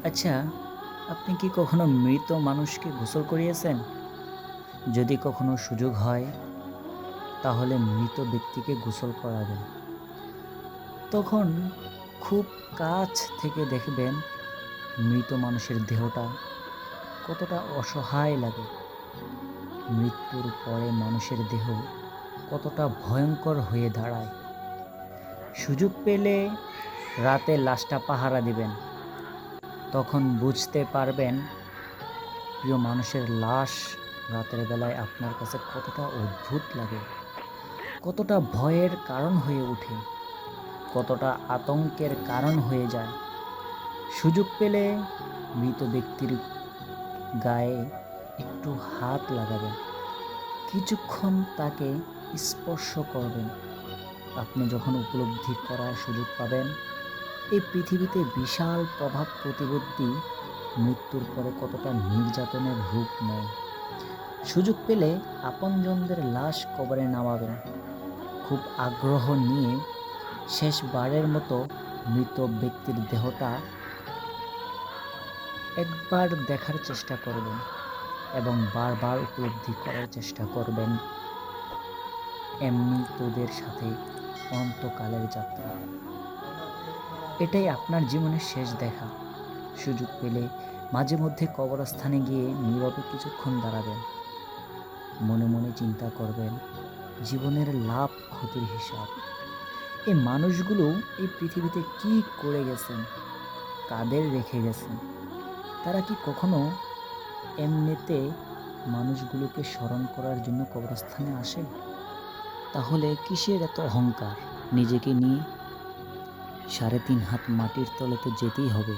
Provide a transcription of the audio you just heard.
আচ্ছা, আপনি কি কখনো মৃত মানুষকে গোসল করিয়েছেন? যদি কখনো সুযোগ হয়, তাহলে মৃত ব্যক্তিকে গোসল করাবেন। তখন খুব কাছ থেকে দেখবেন মৃত মানুষের দেহটা কতটা অসহায় লাগে। মৃত্যুর পরে মানুষের দেহ কতটা ভয়ঙ্কর হয়ে দাঁড়ায়। সুযোগ পেলে রাতে লাশটা পাহারা দিবেন। তখন বুঝতে পারবেন প্রিয় মানুষের লাশ রাতের বেলায় আপনার কাছে কতটা অদ্ভুত লাগে, কতটা ভয়ের কারণ হয়ে ওঠে, কতটা আতঙ্কের কারণ হয়ে যায়। সুযোগ পেলে মৃত ব্যক্তির গায়ে একটু হাত লাগাবেন, কিছুক্ষণ তাকে স্পর্শ করবেন। আপনি যখন উপলব্ধি করার সুযোগ পাবেন এই পৃথিবীতে বিশাল প্রভাব প্রতিবর্তী মৃত্যুর পরে কতটা নির্যাতনের রূপ নেয়। সুযোগ পেলে আপনজনদের লাশ কবরে নামাবেন। খুব আগ্রহ নিয়ে শেষবারের মতো মৃত ব্যক্তির দেহটা একবার দেখার চেষ্টা করবেন এবং বারবার উপলব্ধি করার চেষ্টা করবেন এমনি তোদের সাথে অন্তকালের যাত্রা। এটাই আপনার জীবনের শেষ দেখা। সুযোগ পেলে মাঝে মধ্যে কবরস্থানে গিয়ে নীরবে কিছুক্ষণ দাঁড়াবেন, মনে মনে চিন্তা করবেন জীবনের লাভ ক্ষতির হিসাব। এই মানুষগুলো এই পৃথিবীতে কি করে গেছেন, কাদের রেখে গেছেন? তারা কি কখনো এমনিতে মানুষগুলোকে স্মরণ করার জন্য কবরস্থানে আসে? তাহলে কিসের এত অহংকার নিজেকে নিয়ে? 3.5 হাত মাটির তলে তো যেতেই হবে।